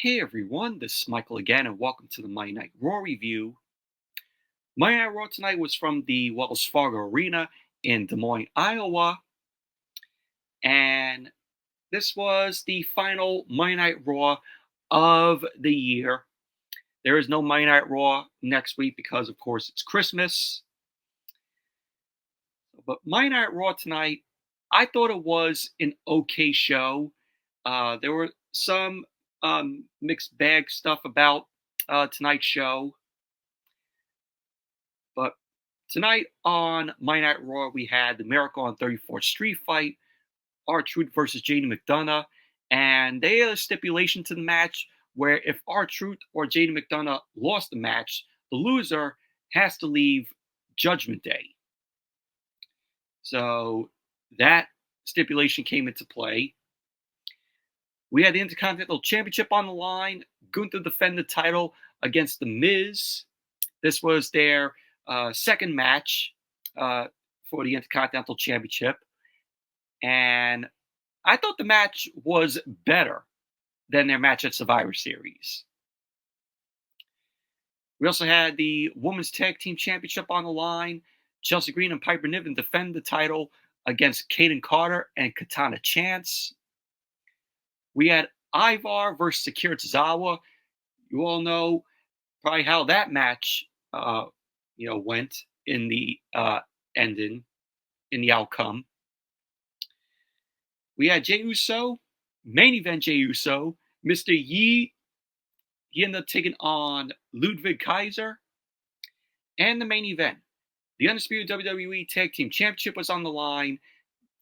Hey everyone, this is Michael again, and welcome to the Monday Night Raw review. Monday Night Raw tonight was from the Wells Fargo Arena in Des Moines, Iowa, and this was the final Monday Night Raw of the year. There is no Monday Night Raw next week because, of course, it's Christmas. But Monday Night Raw tonight, I thought it was an okay show. There were some mixed bag stuff about tonight's show. But tonight on Monday Night Raw, we had the Miracle on 34th Street fight, R-Truth versus Jey McDonagh, and they had a stipulation to the match where if R-Truth or Jey McDonagh lost the match, the loser has to leave Judgment Day. So that stipulation came into play. We had the Intercontinental Championship on the line. Gunther defended the title against The Miz. This was their second match for the Intercontinental Championship. And I thought the match was better than their match at Survivor Series. We also had the Women's Tag Team Championship on the line. Chelsea Green and Piper Niven defended the title against Kayden Carter and Katana Chance. We had Ivar versus Akira Tozawa. You all know probably how that match went in the ending, in the outcome. We had Jey Uso, main event Jey Uso, Mr. Yi. He ended up taking on Ludwig Kaiser. And the main event, the Undisputed WWE Tag Team Championship was on the line.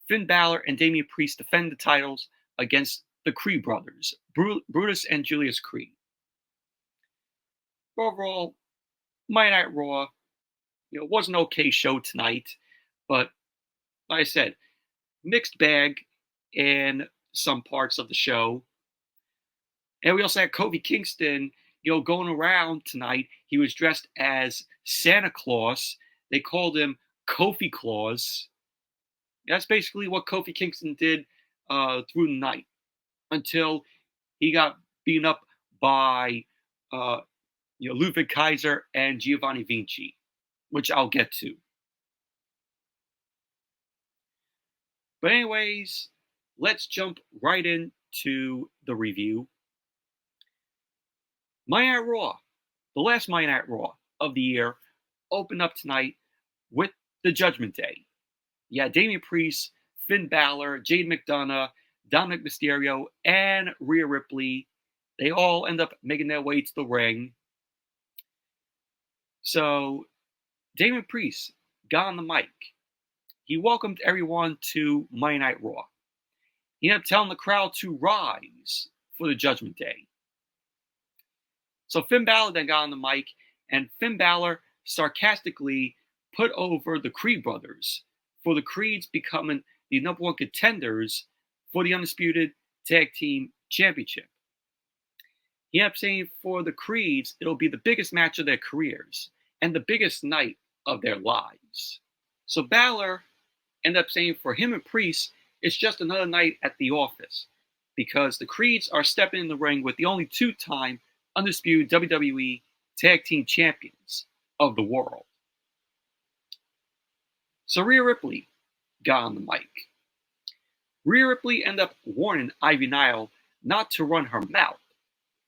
Finn Balor and Damian Priest defended the titles against the Creed brothers, Brutus and Julius Creed. Overall, Monday Night Raw, it was an okay show tonight, but like I said, mixed bag in some parts of the show. And we also had Kofi Kingston, going around tonight. He was dressed as Santa Claus. They called him Kofi Claus. That's basically what Kofi Kingston did through the night until he got beaten up by Ludwig Kaiser and Giovanni Vinci, which I'll get to. But anyways, let's jump right into the review. Monday Night Raw, the last Monday Night Raw of the year, opened up tonight with the Judgment Day. Yeah, Damian Priest, Finn Balor, Jey McDonagh, Dominic Mysterio, and Rhea Ripley. They all end up making their way to the ring. So, Damian Priest got on the mic. He welcomed everyone to Monday Night Raw. He ended up telling the crowd to rise for the Judgment Day. So Finn Balor then got on the mic, and Finn Balor sarcastically put over the Creed brothers for the Creeds becoming the number one contenders for the Undisputed Tag Team Championship. He ended up saying for the Creeds, it'll be the biggest match of their careers and the biggest night of their lives. So Balor ended up saying for him and Priest, it's just another night at the office because the Creeds are stepping in the ring with the only two-time Undisputed WWE Tag Team Champions of the world. So Rhea Ripley got on the mic. Rhea Ripley ended up warning Ivy Nile not to run her mouth,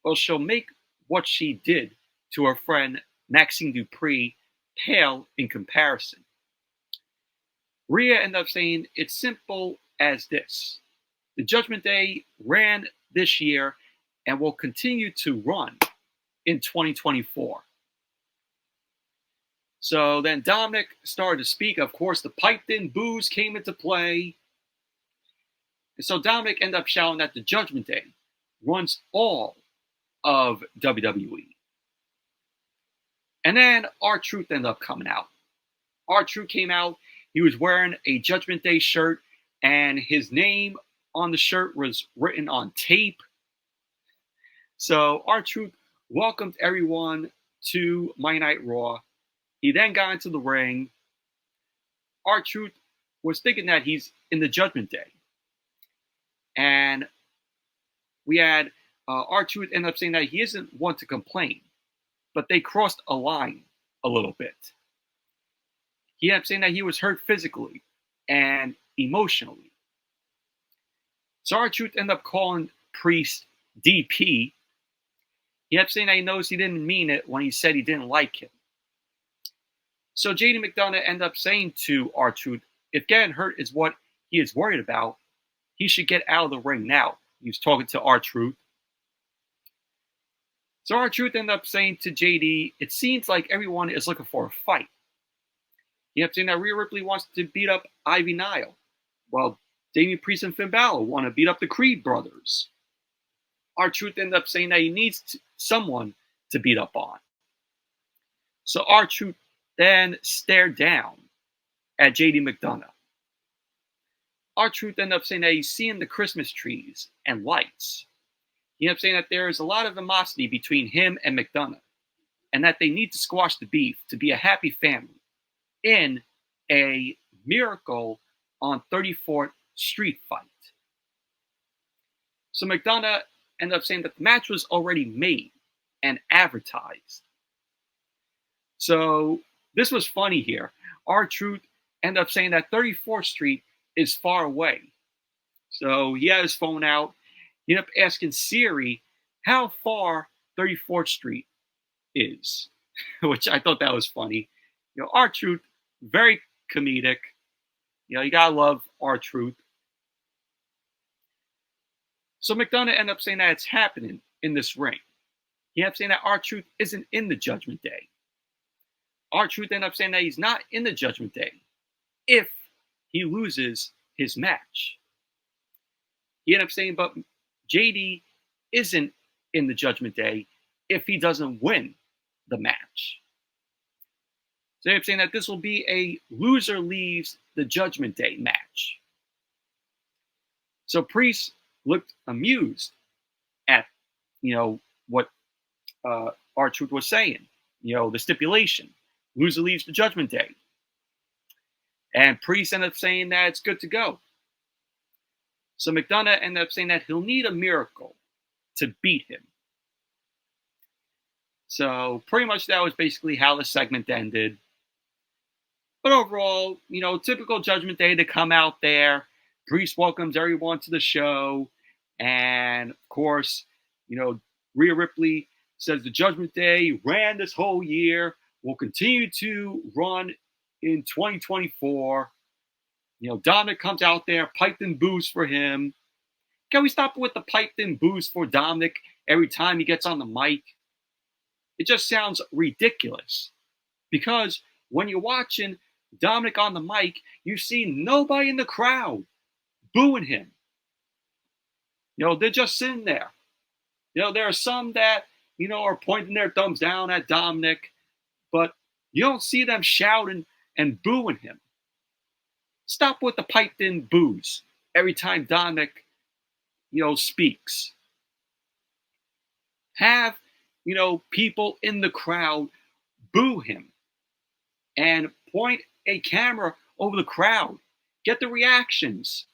or she'll make what she did to her friend Maxine Dupree pale in comparison. Rhea ended up saying it's simple as this. The Judgment Day ran this year and will continue to run in 2024. So then Dominic started to speak. Of course, the piped-in boos came into play. And so Dominic ended up shouting that the Judgment Day runs all of WWE. And then R-Truth ended up coming out. R-Truth came out. He was wearing a Judgment Day shirt, and his name on the shirt was written on tape. So R-Truth welcomed everyone to Monday Night Raw. He then got into the ring. R-Truth was thinking that he's in the Judgment Day. And we had R-Truth ended up saying that he isn't one to complain, but they crossed a line a little bit. He ended up saying that he was hurt physically and emotionally. So R-Truth ended up calling Priest DP. He ended up saying that he knows he didn't mean it when he said he didn't like him. So JD McDonagh ended up saying to R-Truth, if getting hurt is what he is worried about, he should get out of the ring now. He was talking to R-Truth. So R-Truth ended up saying to JD, it seems like everyone is looking for a fight. He ended up saying that Rhea Ripley wants to beat up Ivy Nile. Well, Damian Priest and Finn Balor want to beat up the Creed brothers. R-Truth ended up saying that he needs someone to beat up on. So R-Truth then stared down at JD McDonagh. R-Truth ended up saying that he's seeing the Christmas trees and lights. He ended up saying that there is a lot of animosity between him and McDonagh, and that they need to squash the beef to be a happy family in a Miracle on 34th Street fight. So McDonagh ended up saying that the match was already made and advertised. So this was funny here. R-Truth ended up saying that 34th Street is far away. So he had his phone out. He ended up asking Siri how far 34th Street is, which I thought that was funny. R-Truth, very comedic. You gotta love R-Truth. So McDonagh ended up saying that it's happening in this ring. He ended up saying that R-Truth isn't in the Judgment Day. R-Truth ended up saying that he's not in the Judgment Day if he loses his match. He ended up saying, but JD isn't in the Judgment Day if he doesn't win the match. So he ended up saying that this will be a loser leaves the Judgment Day match. So Priest looked amused at, what R-Truth was saying, the stipulation. Loser leaves the Judgment Day. And Priest ended up saying that it's good to go. So McDonagh ended up saying that he'll need a miracle to beat him. So pretty much that was basically how the segment ended. But overall, typical Judgment Day to come out there. Priest welcomes everyone to the show. And of course, Rhea Ripley says the Judgment Day ran this whole year, will continue to run in 2024. Dominic comes out there, piped in boos for him. Can we stop with the piped in boos for Dominic every time he gets on the mic? It just sounds ridiculous. Because when you're watching Dominic on the mic, you see nobody in the crowd booing him. They're just sitting there. There are some that, are pointing their thumbs down at Dominic, but you don't see them shouting and booing him. Stop with the piped in boos every time Dominic, speaks. Have, people in the crowd boo him and point a camera over the crowd. Get the reactions.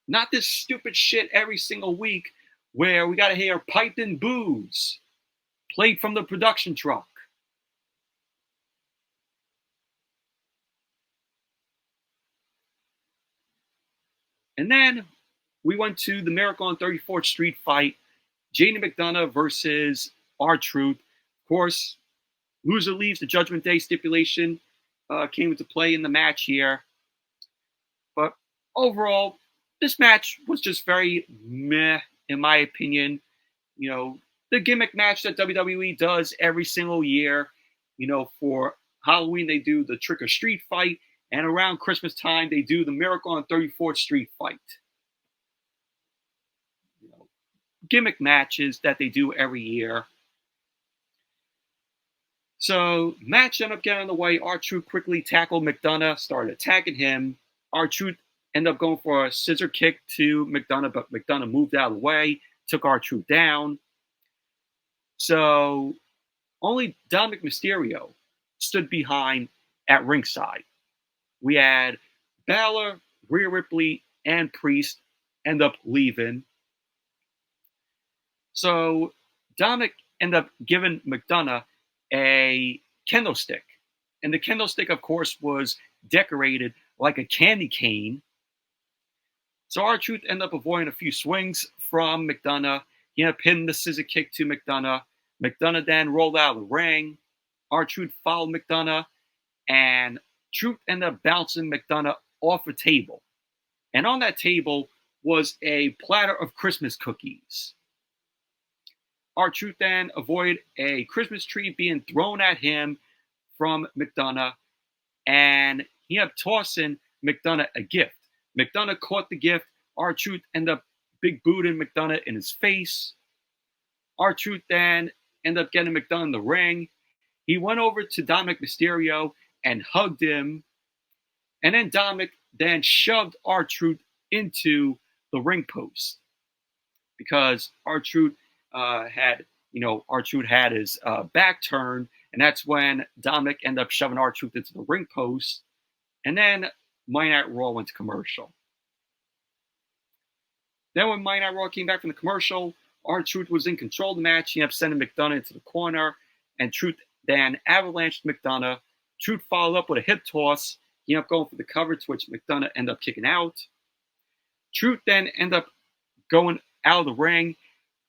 Not this stupid shit every single week where we got to hear piped in boos played from the production truck. And then we went to the Miracle on 34th Street fight. JD McDonagh versus R-Truth. Of course, loser leaves the Judgment Day stipulation came into play in the match here. But overall, this match was just very meh, in my opinion. The gimmick match that WWE does every single year. For Halloween, they do the Trick or Street fight. And around Christmas time, they do the Miracle on 34th Street fight. Gimmick matches that they do every year. So, match ended up getting on the way. R-Truth quickly tackled McDonagh, started attacking him. R-Truth ended up going for a scissor kick to McDonagh, but McDonagh moved out of the way, took R-Truth down. So, only Dominic Mysterio stood behind at ringside. We had Balor, Rhea Ripley, and Priest end up leaving. So Dominic ended up giving McDonagh a kendo stick. And the kendo stick, of course, was decorated like a candy cane. So R-Truth ended up avoiding a few swings from McDonagh. He ended up hitting the scissor kick to McDonagh. McDonagh then rolled out of the ring. R-Truth followed McDonagh, and Truth ended up bouncing McDonagh off a table. And on that table was a platter of Christmas cookies. R-Truth then avoided a Christmas tree being thrown at him from McDonagh, and he ended up tossing McDonagh a gift. McDonagh caught the gift. R-Truth ended up big booting McDonagh in his face. R-Truth then ended up getting McDonagh in the ring. He went over to Dominic Mysterio and hugged him. And then Dominic then shoved R-Truth into the ring post because R-Truth R-Truth had his back turned, and that's when Dominic ended up shoving R-Truth into the ring post. And then Monday Night Raw went to commercial. Then when Monday Night Raw came back from the commercial, R-Truth was in control of the match. He ended up sending McDonagh into the corner, and Truth then avalanched McDonagh. Truth followed up with a hip toss. He ended up going for the cover, to which McDonagh ended up kicking out. Truth then ended up going out of the ring,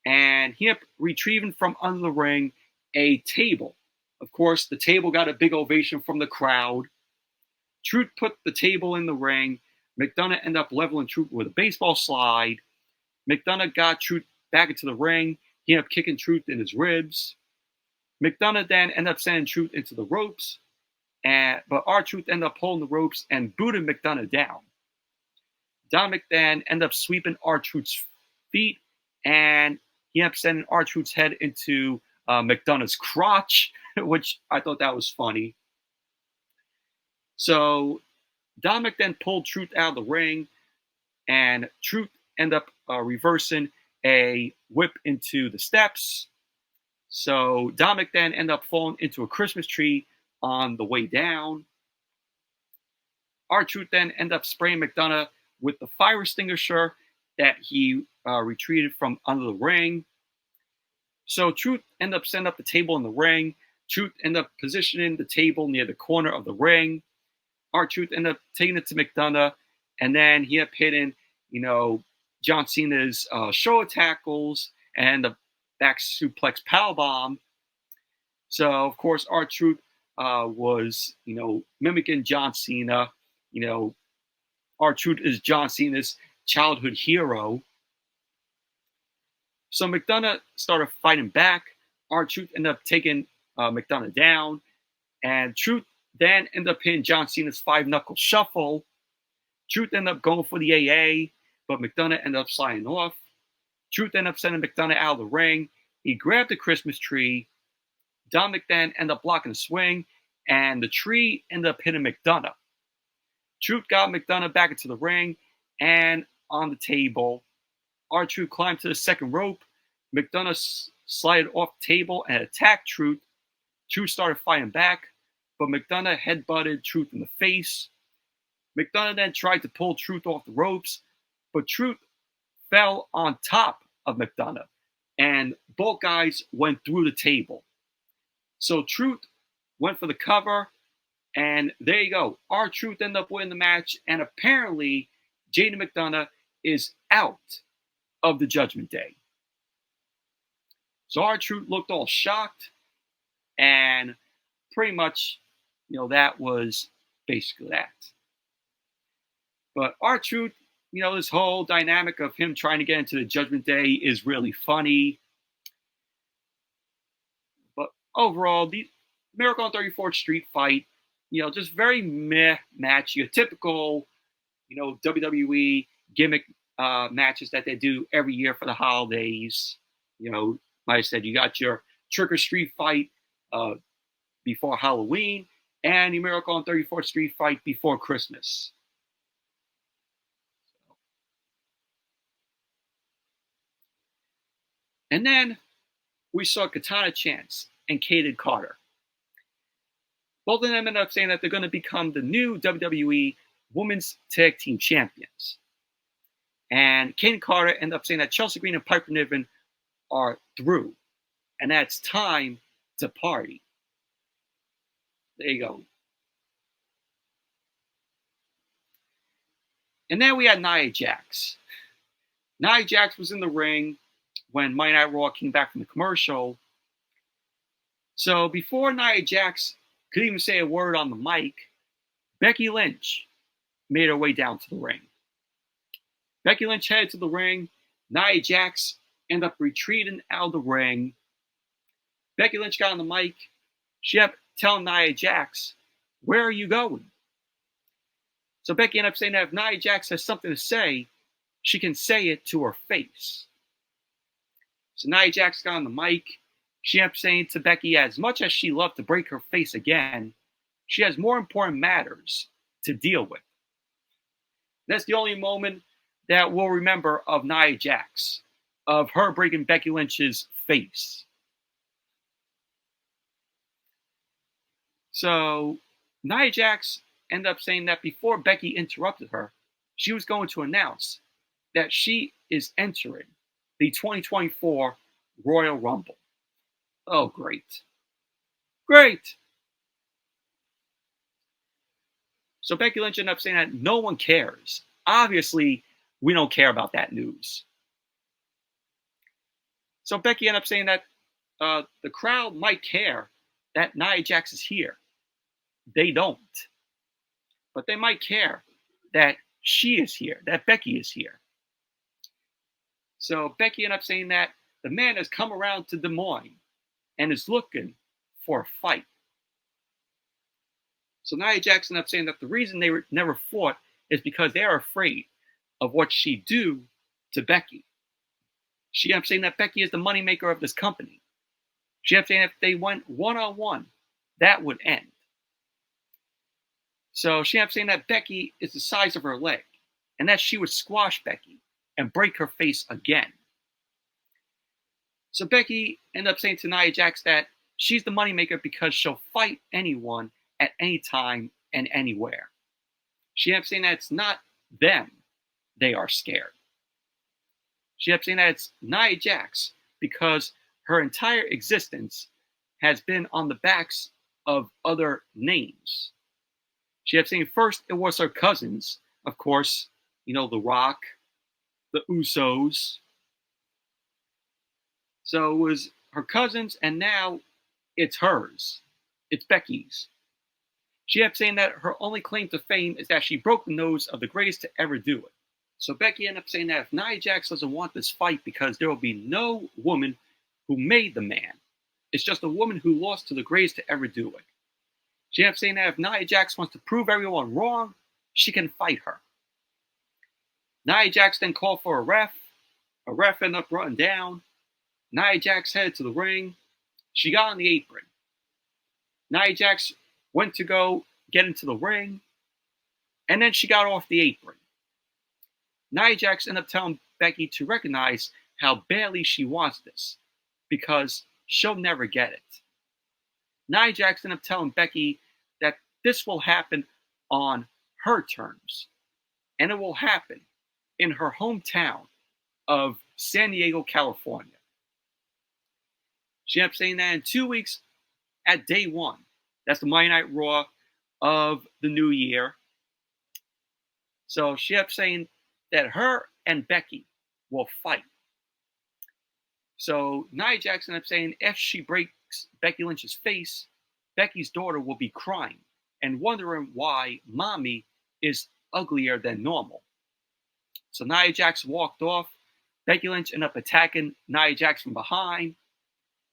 and he ended up retrieving from under the ring a table. Of course, the table got a big ovation from the crowd. Truth put the table in the ring. McDonagh ended up leveling Truth with a baseball slide. McDonagh got Truth back into the ring. He ended up kicking Truth in his ribs. McDonagh then ended up sending Truth into the ropes, but R-Truth ended up pulling the ropes and booted McDonagh down. Dominic then ended up sweeping R-Truth's feet, and he ended up sending R-Truth's head into McDonagh's crotch, which I thought that was funny. So Dominic then pulled Truth out of the ring, and Truth ended up reversing a whip into the steps. So Dominic then ended up falling into a Christmas tree on the way down. R-Truth then ended up spraying McDonagh with the fire extinguisher that he retreated from under the ring. So Truth ended up setting up the table in the ring. Truth ended up positioning the table near the corner of the ring. R-Truth ended up taking it to McDonagh, and then he ended up hitting, John Cena's shoulder tackles and the back suplex powerbomb. So, of course, R-Truth was, mimicking John Cena. R-Truth is John Cena's childhood hero. So McDonagh started fighting back. R-Truth ended up taking McDonagh down, and Truth then ended up hitting John Cena's 5-knuckle shuffle. Truth ended up going for the AA, but McDonagh ended up sliding off. Truth ended up sending McDonagh out of the ring. He grabbed the Christmas tree. Dominic then ended up blocking the swing, and the tree ended up hitting McDonagh. Truth got McDonagh back into the ring and on the table. R-Truth climbed to the second rope. McDonagh slid off the table and attacked Truth. Truth started fighting back, but McDonagh headbutted Truth in the face. McDonagh then tried to pull Truth off the ropes, but Truth fell on top of McDonagh, and both guys went through the table. So Truth went for the cover, and there you go. R-Truth ended up winning the match, and apparently Jaden McDonagh is out of the Judgment Day. So R-Truth looked all shocked, and pretty much, that was basically that. But R-Truth, this whole dynamic of him trying to get into the Judgment Day is really funny. But overall, the Miracle on 34th Street fight, just very meh match. Your typical, WWE gimmick matches that they do every year for the holidays. Like I said, you got your Trick or Street fight before Halloween, and your Miracle on 34th Street fight before Christmas. And then we saw Katana Chance and Kayden Carter. Both of them ended up saying that they're going to become the new WWE Women's Tag Team Champions. And Kayden Carter ended up saying that Chelsea Green and Piper Niven are through, and that it's time to party. There you go. And then we had Nia Jax. Nia Jax was in the ring when Monday Night Raw came back from the commercial. So before Nia Jax could even say a word on the mic, Becky Lynch made her way down to the ring. Becky Lynch headed to the ring. Nia Jax ended up retreating out of the ring. Becky Lynch got on the mic. She kept telling Nia Jax, "Where are you going?" So Becky ended up saying that if Nia Jax has something to say, she can say it to her face. So Nia Jax got on the mic. She ended up saying to Becky, as much as she loved to break her face again, she has more important matters to deal with. That's the only moment that we'll remember of Nia Jax, of her breaking Becky Lynch's face. So Nia Jax ended up saying that before Becky interrupted her, she was going to announce that she is entering the 2024 Royal Rumble. Oh, great. Great. So Becky Lynch ended up saying that no one cares. Obviously, we don't care about that news. So Becky ended up saying that the crowd might care that Nia Jax is here. They don't. But they might care that she is here, that Becky is here. So Becky ended up saying that the man has come around to Des Moines and is looking for a fight. So Nia Jax ended up saying that the reason they never fought is because they are afraid of what she'd do to Becky. She ended up saying that Becky is the moneymaker of this company. She ended up saying if they went one-on-one, that would end. So she ended up saying that Becky is the size of her leg, and that she would squash Becky and break her face again. So Becky ended up saying to Nia Jax that she's the moneymaker because she'll fight anyone at any time and anywhere. She ended up saying that it's not them they are scared. She ended up saying that it's Nia Jax because her entire existence has been on the backs of other names. She ended up saying first it was her cousins, of course, The Rock, the Usos. So it was her cousins, and now it's hers. It's Becky's. She ended up saying that her only claim to fame is that she broke the nose of the greatest to ever do it. So Becky ended up saying that if Nia Jax doesn't want this fight because there will be no woman who made the man. It's just a woman who lost to the greatest to ever do it. She ended up saying that if Nia Jax wants to prove everyone wrong, she can fight her. Nia Jax then called for a ref. A ref ended up running down. Nia Jax headed to the ring. She got on the apron. Nia Jax went to go get into the ring, and then she got off the apron. Nia Jax ended up telling Becky to recognize how badly she wants this, because she'll never get it. Nia Jax ended up telling Becky that this will happen on her terms, and it will happen in her hometown of San Diego, California. She ended up saying that in 2 weeks at day one, that's the Monday Night Raw of the new year. So she ended up saying that her and Becky will fight. So Nia Jax ended up saying if she breaks Becky Lynch's face, Becky's daughter will be crying and wondering why mommy is uglier than normal. So Nia Jax walked off. Becky Lynch ended up attacking Nia Jax from behind.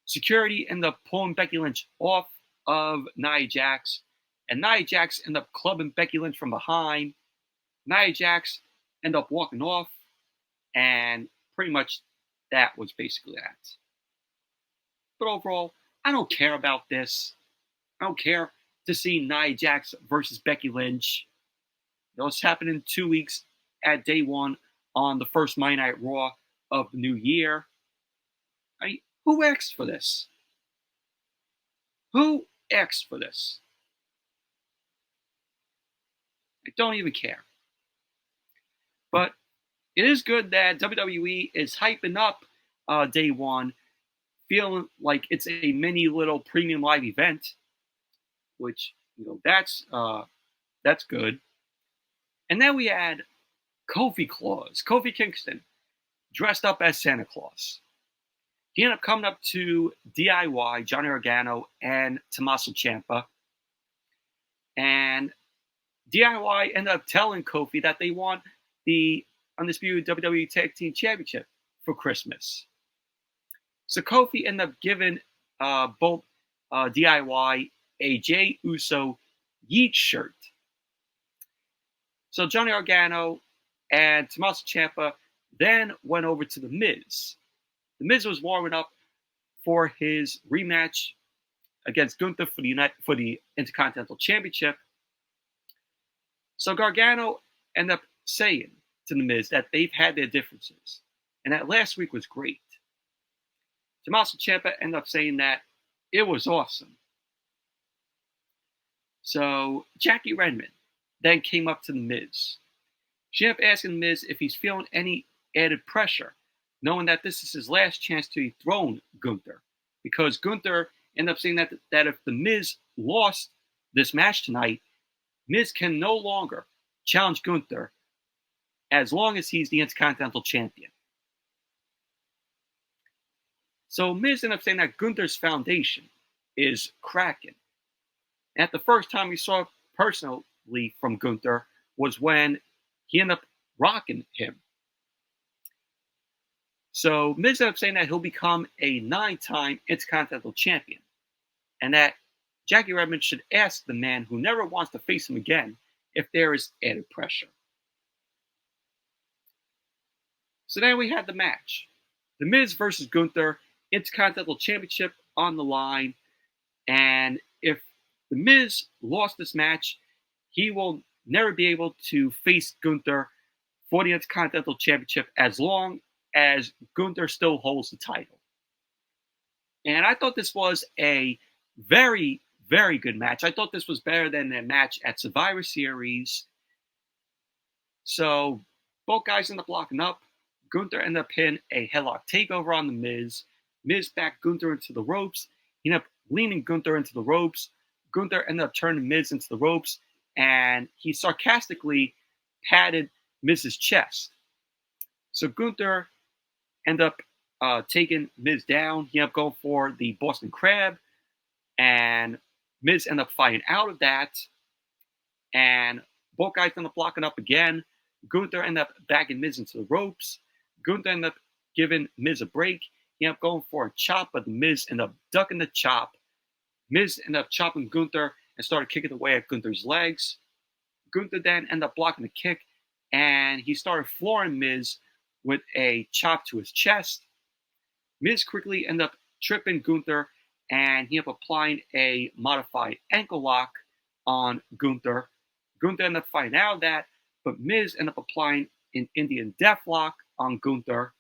Security ended up pulling Becky Lynch off of Nia Jax, and Nia Jax ended up clubbing Becky Lynch from behind. Nia Jax ended up walking off, and pretty much that was basically that. But overall, I don't care about this. I don't care to see Nia Jax versus Becky Lynch. It's happening in 2 weeks at day one on the first Monday Night Raw of the new year. Who asked for this? Who asked for this? I don't even care. But it is good that WWE is hyping up day one, feeling like it's a mini little premium live event, which that's good. And then we had Kofi Kingston, dressed up as Santa Claus. He ended up coming up to DIY, Johnny Gargano, and Tommaso Ciampa. And DIY ended up telling Kofi that they want the Undisputed WWE Tag Team Championship for Christmas. So Kofi ended up giving both DIY a Jey Uso Yeet shirt. So Johnny Gargano and Tommaso Ciampa then went over to The Miz. The Miz was warming up for his rematch against Gunther for the Intercontinental Championship. So Gargano ended up saying to The Miz that they've had their differences, and that last week was great. Tommaso Ciampa ended up saying that it was awesome. So Jackie Redmond then came up to The Miz. She ended up asking The Miz if he's feeling any added pressure, knowing that this is his last chance to dethrone Gunther. Because Gunther ended up saying that if The Miz lost this match tonight, Miz can no longer challenge Gunther as long as he's the Intercontinental Champion. So Miz ended up saying that Gunther's foundation is cracking. And the first time we saw it personally from Gunther was when he ended up rocking him. So Miz ended up saying that he'll become a 9-time Intercontinental Champion, and that Jackie Redmond should ask the man who never wants to face him again if there is added pressure. So then we had the match. The Miz versus Gunther, Intercontinental Championship on the line, and if the Miz lost this match, he will never be able to face Gunther for the Intercontinental Championship as long as Gunther still holds the title. And I thought this was a very, very good match. I thought this was better than their match at Survivor Series. So both guys ended up locking up. Gunther ended up hitting a headlock takeover on the Miz. Miz backed Gunther into the ropes. He ended up leaning Gunther into the ropes. Gunther ended up turning Miz into the ropes, and he sarcastically patted Miz's chest. So Gunther ended up taking Miz down. He ended up going for the Boston Crab, and Miz ended up fighting out of that. And both guys ended up locking up again. Gunther ended up backing Miz into the ropes. Gunther ended up giving Miz a break. He ended up going for a chop, but the Miz ended up ducking the chop. Miz ended up chopping Gunther and started kicking away at Gunther's legs. Gunther then ended up blocking the kick, and he started flooring Miz with a chop to his chest. Miz quickly ended up tripping Gunther, and he ended up applying a modified ankle lock on Gunther. Gunther ended up fighting out of that, but Miz ended up applying an Indian Deathlock on Gunther.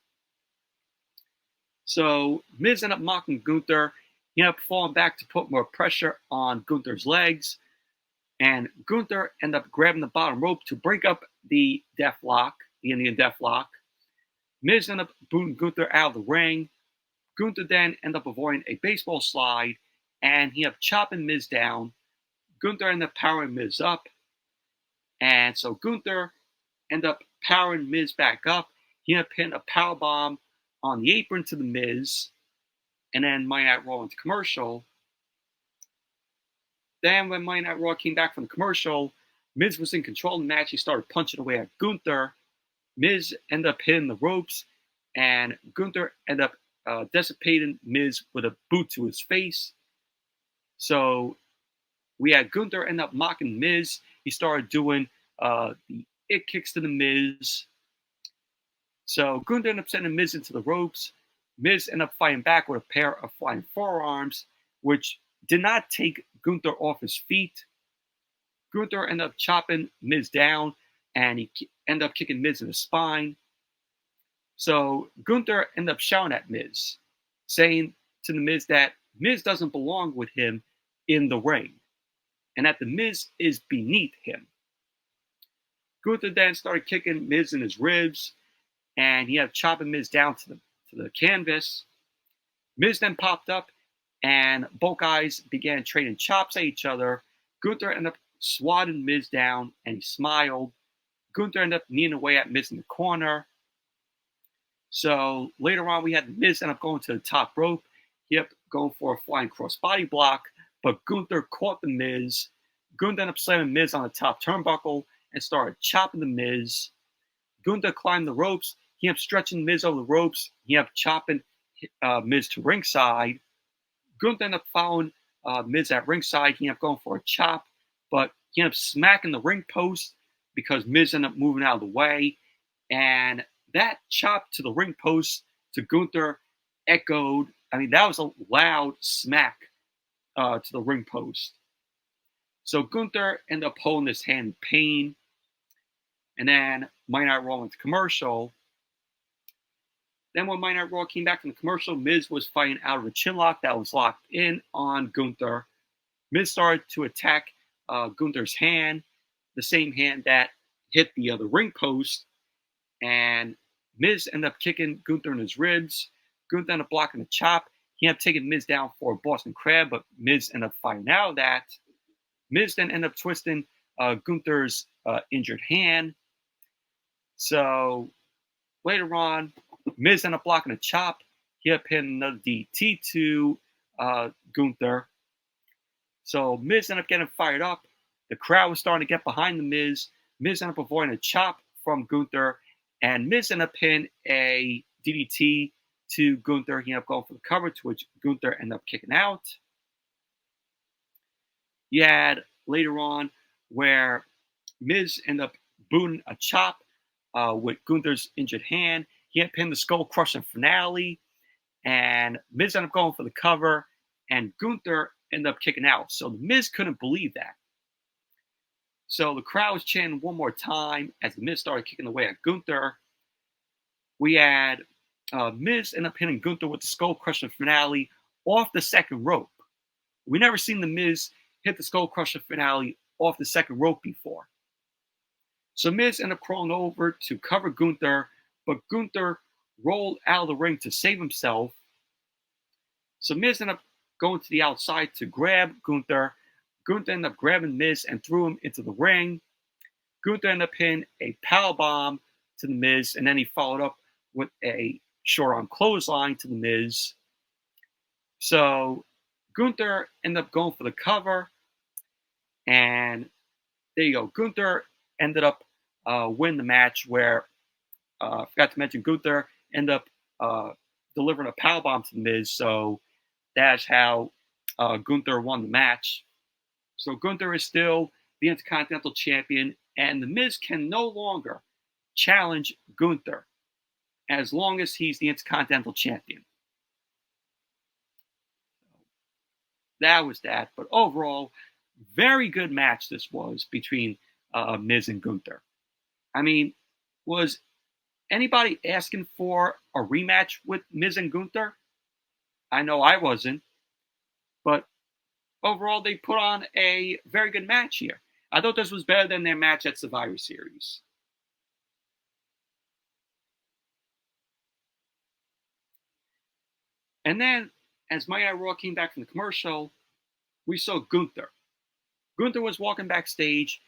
So Miz ended up mocking Gunther. He ended up falling back to put more pressure on Gunther's legs. And Gunther ended up grabbing the bottom rope to break up the Deathlock, the Indian Deathlock. Miz ended up booting Gunther out of the ring. Gunther then ended up avoiding a baseball slide, and he ended up chopping Miz down. Gunther ended up powering Miz up. And so Gunther ended up powering Miz back up. He ended up hitting a powerbomb on the apron to the Miz. And then Monday Night Raw went to commercial. Then when Monday Night Raw came back from the commercial, Miz was in control of the match. He started punching away at Gunther. Miz ended up hitting the ropes, and Gunther ended up dissipating Miz with a boot to his face. So we had Gunther end up mocking Miz. He started doing the it kicks to the Miz. So Gunther ended up sending Miz into the ropes. Miz ended up fighting back with a pair of flying forearms, which did not take Gunther off his feet. Gunther ended up chopping Miz down, and he ended up kicking Miz in the spine. So Gunther ended up shouting at Miz, saying to the Miz that Miz doesn't belong with him in the ring, and that the Miz is beneath him. Gunther then started kicking Miz in his ribs, and he had chopping Miz down to to the canvas. Miz then popped up, and both guys began trading chops at each other. Gunther ended up swatting Miz down, and he smiled. Gunther ended up kneeing away at Miz in the corner. So later on, we had Miz end up going to the top rope. He ended up going for a flying crossbody block, but Gunther caught the Miz. Gunther ended up slamming Miz on the top turnbuckle and started chopping the Miz. Gunther climbed the ropes. He ended up stretching Miz over the ropes. He ended up chopping Miz to ringside. Gunther ended up following Miz at ringside. He ended up going for a chop, but he ended up smacking the ring post because Miz ended up moving out of the way. And that chop to the ring post to Gunther echoed. I mean, that was a loud smack to the ring post. So Gunther ended up holding his hand in pain. And then Monday Night Raw went to commercial. Then when Monday Night Raw came back from the commercial, Miz was fighting out of a chinlock that was locked in on Gunther. Miz started to attack Gunther's hand, the same hand that hit the other ring post. And Miz ended up kicking Gunther in his ribs. Gunther ended up blocking a chop. He ended up taking Miz down for a Boston Crab, but Miz ended up fighting out of that. Miz then ended up twisting Gunther's injured hand. So later on, Miz ended up blocking a chop. He ended up hitting another DT to Gunther. So Miz ended up getting fired up. The crowd was starting to get behind the Miz. Miz ended up avoiding a chop from Gunther. And Miz ended up hitting a DDT to Gunther. He ended up going for the cover, to which Gunther ended up kicking out. You had later on where Miz ended up booting a chop with Gunther's injured hand. He had pinned the skull crushing finale, and Miz ended up going for the cover, and Gunther ended up kicking out. So the Miz couldn't believe that. So the crowd was chanting one more time as the Miz started kicking away at Gunther. We had Miz end up hitting Gunther with the skull crushing finale off the second rope. We never seen the Miz hit the skull crusher finale off the second rope before. So Miz ended up crawling over to cover Gunther, but Gunther rolled out of the ring to save himself. So Miz ended up going to the outside to grab Gunther. Gunther ended up grabbing Miz and threw him into the ring. Gunther ended up hitting a powerbomb to the Miz, and then he followed up with a short-arm clothesline to the Miz. So Gunther ended up going for the cover, and there you go. Gunther ended up winning the match where, I forgot to mention, Gunther ended up delivering a powerbomb to the Miz, so that's how Gunther won the match. So Gunther is still the Intercontinental Champion, and the Miz can no longer challenge Gunther as long as he's the Intercontinental Champion. That was that. But overall, very good match this was between Miz and Gunther. I mean, was anybody asking for a rematch with Miz and Gunther? I know I wasn't. But overall, they put on a very good match here. I thought this was better than their match at Survivor Series. And then, as Monday Night Raw came back from the commercial, we saw Gunther. Gunther was walking backstage,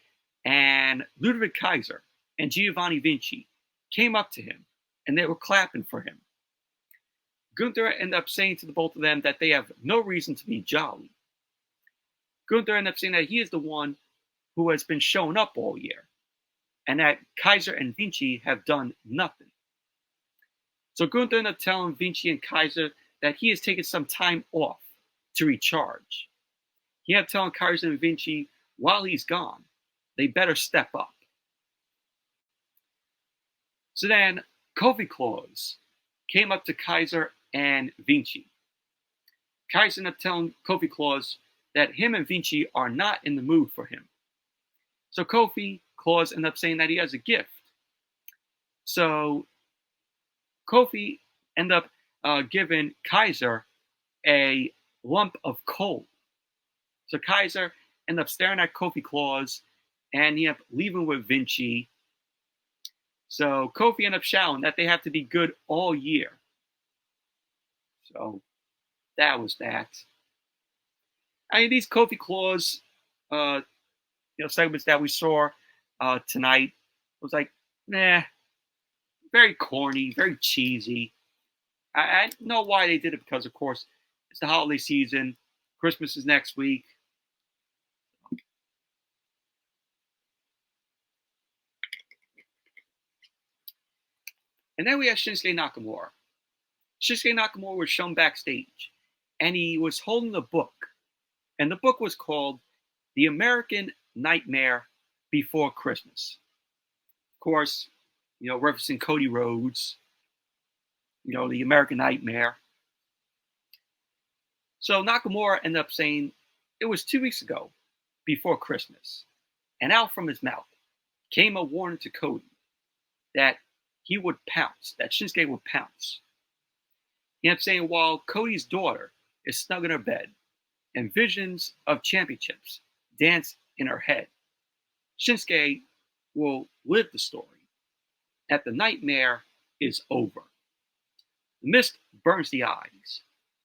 and Ludwig Kaiser and Giovanni Vinci came up to him, and they were clapping for him. Gunther ended up saying to the both of them that they have no reason to be jolly. Gunther ended up saying that he is the one who has been showing up all year, and that Kaiser and Vinci have done nothing. So Gunther ended up telling Vinci and Kaiser that he has taken some time off to recharge. He ended up telling Kaiser and Vinci, while he's gone, they better step up. So then Kofi Claus came up to Kaiser and Vinci. Kaiser ended up telling Kofi Claus that him and Vinci are not in the mood for him. So Kofi Claus ended up saying that he has a gift. So Kofi ended up giving Kaiser a lump of coal. So Kaiser ended up staring at Kofi Claus, and he ended up leaving with Vinci. So Kofi ended up shouting that they have to be good all year. So that was that. I mean, these Kofi Claus, segments that we saw tonight was like, nah, very corny, very cheesy. I know why they did it because, of course, it's the holiday season. Christmas is next week. And then we have Shinsuke Nakamura. Shinsuke Nakamura was shown backstage, and he was holding a book. And the book was called The American Nightmare Before Christmas. Of course, referencing Cody Rhodes, the American Nightmare. So Nakamura ended up saying it was 2 weeks ago, before Christmas. And out from his mouth came a warning to Cody that he would pounce, that Shinsuke would pounce. He ended up saying while Cody's daughter is snug in her bed and visions of championships dance in her head, Shinsuke will live the story that the nightmare is over. The mist burns the eyes.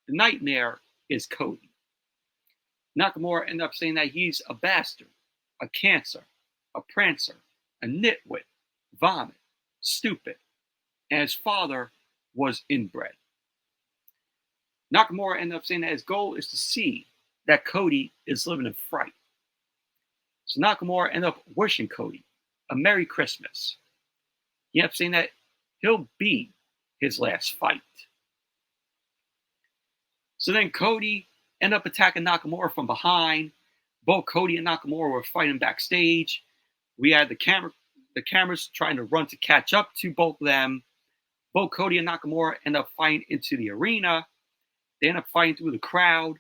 The nightmare is Cody. Nakamura ended up saying that he's a bastard, a cancer, a prancer, a nitwit, vomit, stupid, and his father was inbred. Nakamura ended up saying that his goal is to see that Cody is living in fright. So Nakamura ended up wishing Cody a Merry Christmas. He ended up saying that he'll be his last fight. So then Cody ended up attacking Nakamura from behind. Both Cody and Nakamura were fighting backstage. We had the cameras trying to run to catch up to both of them. Both Cody and Nakamura ended up fighting into the arena. They ended up fighting through the crowd.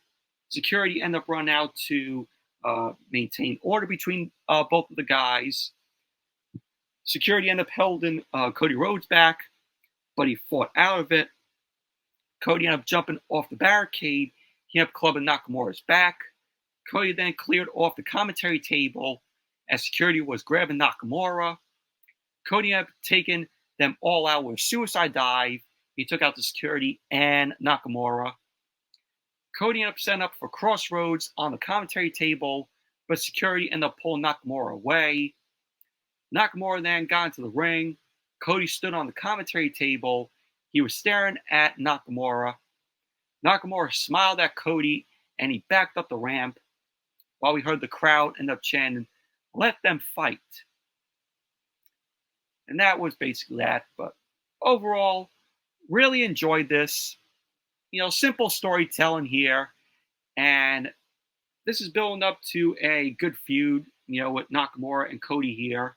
Security ended up running out to maintain order between both of the guys. Security ended up holding Cody Rhodes back, but he fought out of it. Cody ended up jumping off the barricade. He ended up clubbing Nakamura's back. Cody then cleared off the commentary table as security was grabbing Nakamura. Cody ended up taking them all out with a suicide dive. He took out the security and Nakamura. Cody ended up setting up for crossroads on the commentary table, but security ended up pulling Nakamura away. Nakamura then got into the ring. Cody stood on the commentary table. He was staring at Nakamura. Nakamura smiled at Cody, and he backed up the ramp while we heard the crowd end up chanting, "Let them fight." And that was basically that. But overall, really enjoyed this. Simple storytelling here. And this is building up to a good feud, with Nakamura and Cody here.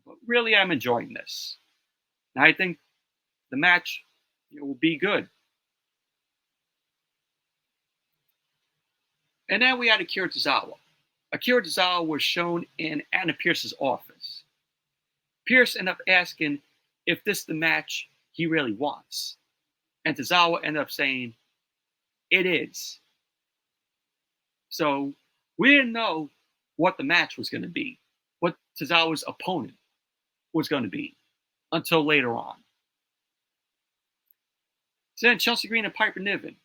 But really, I'm enjoying this. And I think the match will be good. And then we had Akira Tozawa. Akira Tozawa was shown in Anna Pierce's office. Pierce ended up asking if this is the match he really wants. And Tozawa ended up saying, it is. So we didn't know what the match was going to be, what Tozawa's opponent was going to be, until later on. So then Chelsea Green and Piper Niven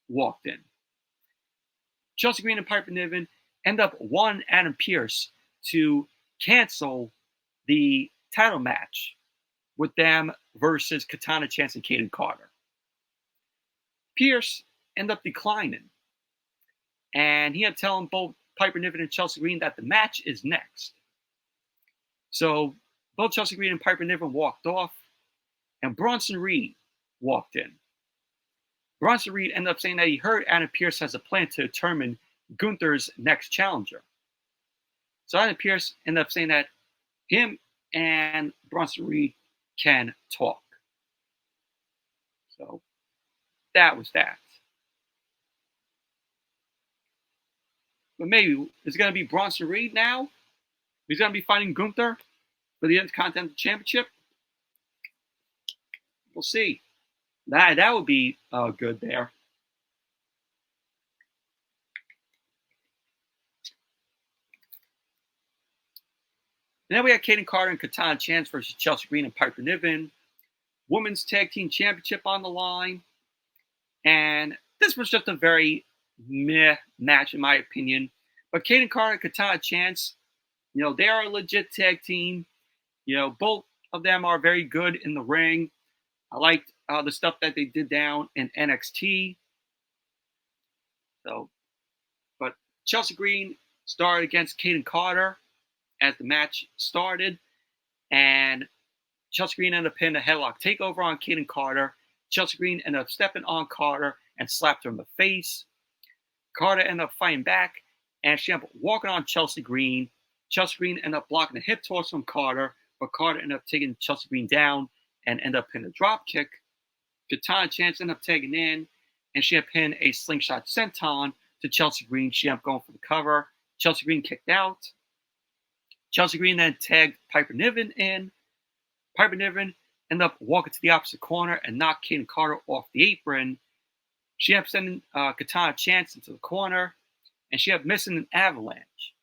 walked in. Chelsea Green and Piper Niven end up wanting Adam Pearce to cancel the title match with them versus Katana Chance and Kayden Carter. Pearce ended up declining, and he ended up telling both Piper Niven and Chelsea Green that the match is next. So both Chelsea Green and Piper Niven walked off, and Bronson Reed walked in. Bronson Reed ended up saying that he heard Adam Pearce has a plan to determine Gunther's next challenger. So Adam Pearce ended up saying that him and Bronson Reed can talk. So that was that. But maybe it's going to be Bronson Reed now? He's going to be fighting Gunther for the Intercontinental Championship? We'll see. That would be good there. And then we had Kayden Carter and Katana Chance versus Chelsea Green and Piper Niven. Women's Tag Team Championship on the line. And this was just a very meh match, in my opinion. But Kayden Carter and Katana Chance, they are a legit tag team. Both of them are very good in the ring. I liked the stuff that they did down in NXT. But Chelsea Green started against Kayden Carter as the match started, and Chelsea Green ended up pinning a headlock takeover on Kayden Carter. Chelsea Green ended up stepping on Carter and slapped her in the face. Carter ended up fighting back, and she ended up walking on Chelsea Green. Chelsea Green ended up blocking a hip toss from Carter, but Carter ended up taking Chelsea Green down and ended up pinning a drop kick. Katana Chance ended up tagging in, and she had pinned a slingshot senton to Chelsea Green. She ended up going for the cover. Chelsea Green kicked out. Chelsea Green then tagged Piper Niven in. Piper Niven ended up walking to the opposite corner and knocked Kayden Carter off the apron. She ended up sending Katana Chance into the corner, and she ended up missing an avalanche.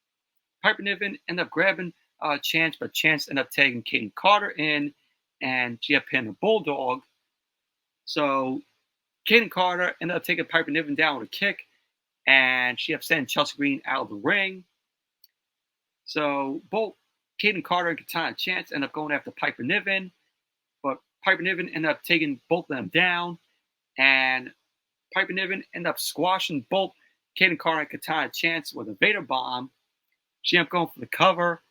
Piper Niven ended up grabbing Chance, but Chance ended up tagging Kayden Carter in, and she ended up pinning a bulldog. So Kayden Carter ended up taking Piper Niven down with a kick, and she ended up sending Chelsea Green out of the ring. So both Kayden Carter and Katana Chance ended up going after Piper Niven, but Piper Niven ended up taking both of them down, and Piper Niven ended up squashing both Kayden Carter and Katana Chance with a Vader Bomb. She ended up going for the cover,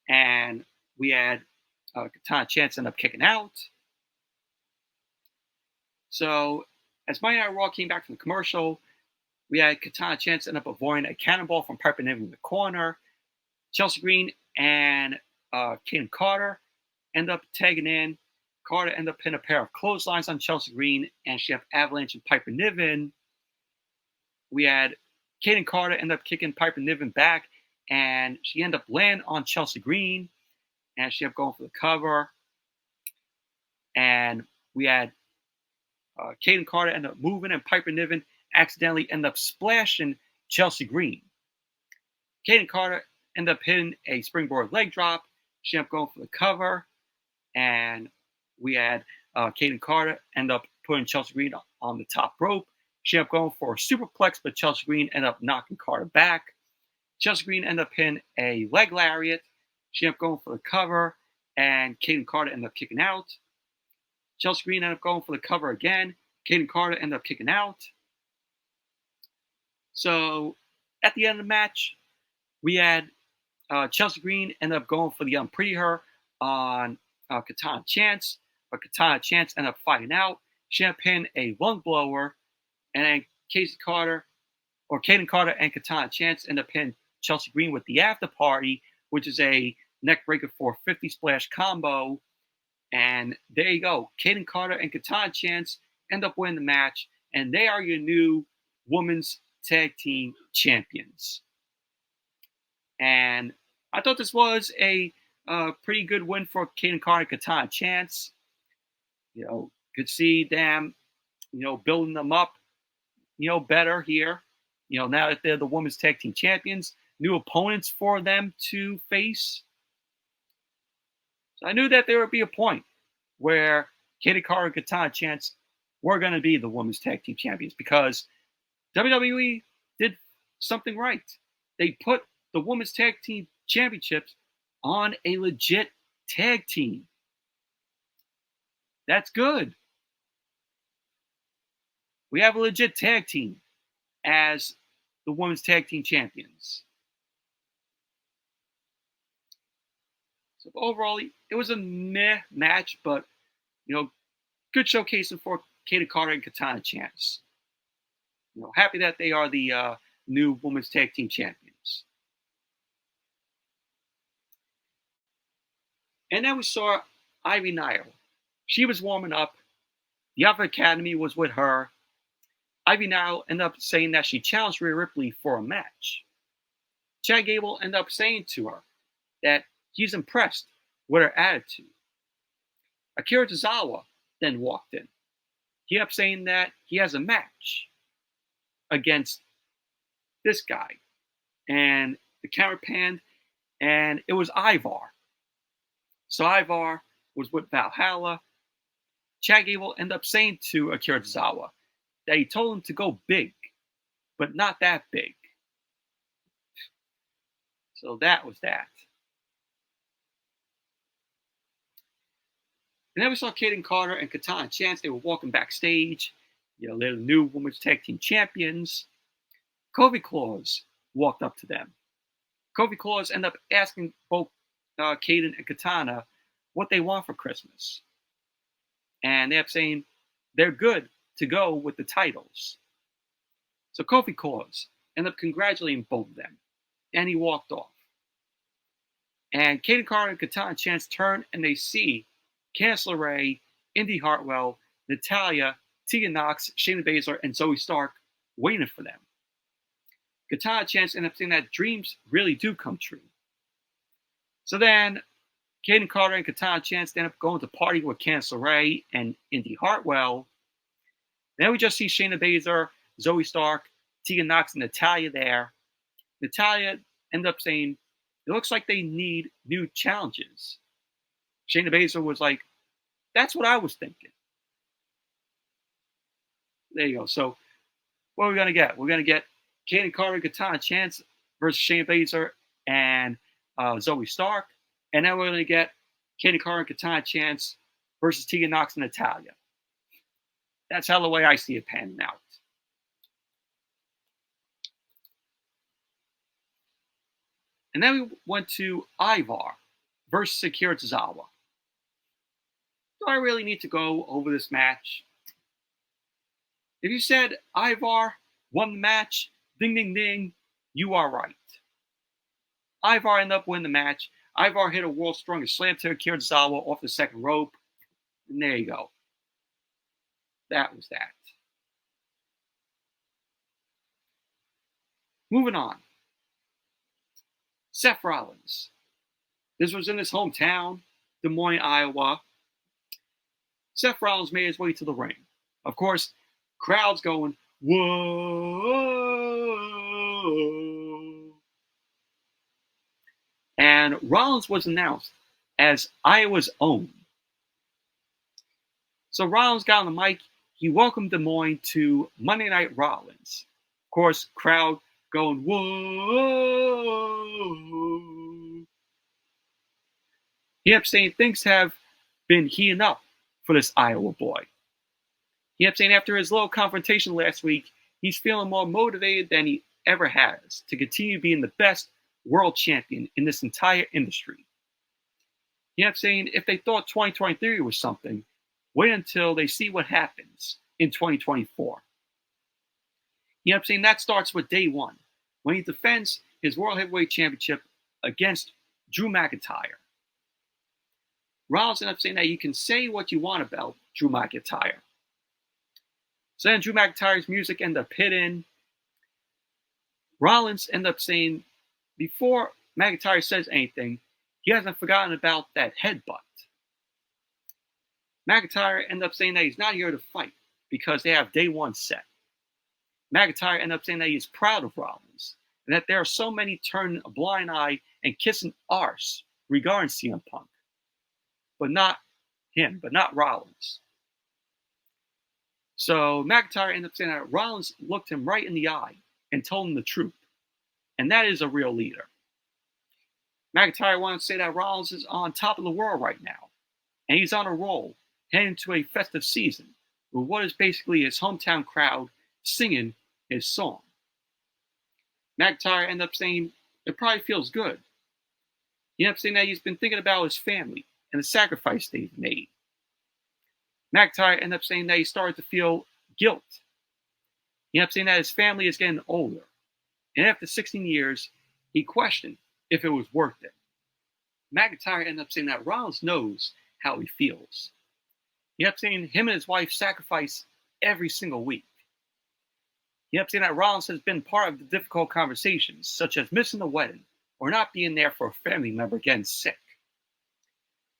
and we had Katana Chance end up kicking out. So as Monday Night Raw came back from the commercial, we had Katana Chance end up avoiding a cannonball from Piper Niven in the corner. Chelsea Green and Kayden Carter end up tagging in. Carter ended up pinning a pair of clotheslines on Chelsea Green, and she had Avalanche and Piper Niven. We had Kayden Carter end up kicking Piper Niven back, and she ended up landing on Chelsea Green, and she ended up going for the cover. And we had Kayden Carter end up moving, and Piper Niven accidentally end up splashing Chelsea Green. Kayden Carter ended up hitting a springboard leg drop. She ended up going for the cover, and we had Kayden Carter end up putting Chelsea Green on the top rope. She ended up going for a superplex, but Chelsea Green ended up knocking Carter back. Chelsea Green ended up hitting a leg lariat. She ended up going for the cover, and Kayden Carter ended up kicking out. Chelsea Green ended up going for the cover again. Kayden Carter ended up kicking out. So at the end of the match, we had Chelsea Green ended up going for the Unpretty Her on Katana Chance, but Katana Chance ended up fighting out. She ended up pinning a lung blower, and then Kayden Carter and Katana Chance ended up pinning Chelsea Green with the After Party, which is a neck breaker for 50 splash combo. And there you go. Kayden Carter and Katana Chance end up winning the match, and they are your new women's tag team champions. And I thought this was a pretty good win for Kayden Carter and Katana Chance. Could see them, building them up, better here. Now that they're the women's tag team champions, new opponents for them to face. So I knew that there would be a point where Kayden Carter and Katana Chance were going to be the women's tag team champions, because WWE did something right. They put the women's tag team championships on a legit tag team. That's good. We have a legit tag team as the women's tag team champions. So overall, it was a meh match, but good showcasing for Kayden Carter and Katana Chance. Happy that they are the new women's tag team champions. And then we saw Ivy Nile. She was warming up. The Alpha Academy was with her. Ivy Nile ended up saying that she challenged Rhea Ripley for a match. Chad Gable ended up saying to her that he's impressed with her attitude. Akira Tozawa then walked in. He ended up saying that he has a match against this guy. And the camera panned, and it was Ivar. So Ivar was with Valhalla. Chad Gable ended up saying to Akira Tozawa that he told him to go big, but not that big. So that was that. And then we saw Kayden Carter and Katana Chance. They were walking backstage. They're the new Women's Tag Team Champions. Kofi Claus walked up to them. Kofi Claus ended up asking both Kayden and Katana what they want for Christmas. And they ended up saying they're good to go with the titles. So Kofi Claus ended up congratulating both of them. And he walked off. And Kayden Carter and Katana Chance turn and they see Candice LeRae, Indy Hartwell, Natalya, Tegan Nox, Shayna Baszler, and Zoe Stark waiting for them. Katana Chance ended up saying that dreams really do come true. So then, Kayden Carter and Katana Chance end up going to party with Candice LeRae and Indy Hartwell. Then we just see Shayna Baszler, Zoe Stark, Tegan Nox, and Natalya there. Natalya ended up saying, it looks like they need new challenges. Shayna Baszler was like, that's what I was thinking. There you go. So, what are we going to get? We're going to get Kayden Carter and Katana Chance versus Shayna Baszler and Zoe Stark. And then we're going to get Kayden Carter and Katana Chance versus Tegan Nox and Natalya. That's how the way I see it panning out. And then we went to Ivar versus Akira Tozawa. Do I really need to go over this match? If you said Ivar won the match, ding, ding, ding, you are right. Ivar ended up winning the match. Ivar hit a world's strongest slam to Akira Tozawa off the second rope. And there you go. That was that. Moving on. Seth Rollins. This was in his hometown, Des Moines, Iowa. Seth Rollins made his way to the ring. Of course, crowds going, whoa. And Rollins was announced as Iowa's own. So Rollins got on the mic. He welcomed Des Moines to Monday Night Rollins. Of course, crowd going, whoa. He kept saying things have been heating up for this Iowa boy. He kept saying after his little confrontation last week, he's feeling more motivated than he ever has to continue being the best world champion in this entire industry. He kept saying if they thought 2023 was something, wait until they see what happens in 2024. He kept saying that starts with day one, when he defends his World Heavyweight Championship against Drew McIntyre. Rollins ended up saying that you can say what you want about Drew McIntyre. So then Drew McIntyre's music ended up hitting. Rollins ended up saying before McIntyre says anything, he hasn't forgotten about that headbutt. McIntyre ended up saying that he's not here to fight because they have day one set. McIntyre ended up saying that he's proud of Rollins and that there are so many turning a blind eye and kissing arse regarding CM Punk. But not him, but not Rollins. So McIntyre ended up saying that Rollins looked him right in the eye and told him the truth. And that is a real leader. McIntyre wanted to say that Rollins is on top of the world right now. And he's on a roll, heading into a festive season with what is basically his hometown crowd singing his song. McIntyre ended up saying it probably feels good. He ended up saying that he's been thinking about his family and the sacrifice they've made. McIntyre ended up saying that he started to feel guilt. He ended up saying that his family is getting older. And after 16 years, he questioned if it was worth it. McIntyre ended up saying that Rollins knows how he feels. He ended up saying him and his wife sacrifice every single week. He ended up saying that Rollins has been part of the difficult conversations, such as missing the wedding or not being there for a family member getting sick.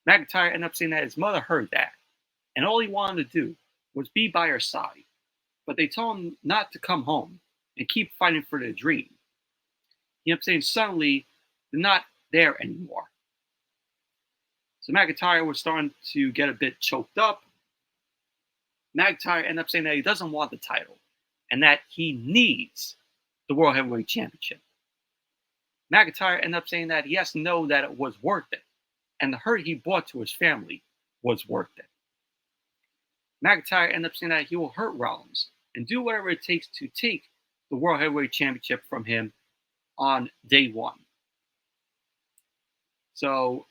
McIntyre ended up saying that his mother heard that, and all he wanted to do was be by her side. But they told him not to come home and keep fighting for their dream. He ended up saying suddenly they're not there anymore. So McIntyre was starting to get a bit choked up. McIntyre ended up saying that he doesn't want the title and that he needs the World Heavyweight Championship. McIntyre ended up saying that he has to know that it was worth it and the hurt he brought to his family was worth it. McIntyre ended up saying that he will hurt Rollins and do whatever it takes to take the World Heavyweight Championship from him on day one. So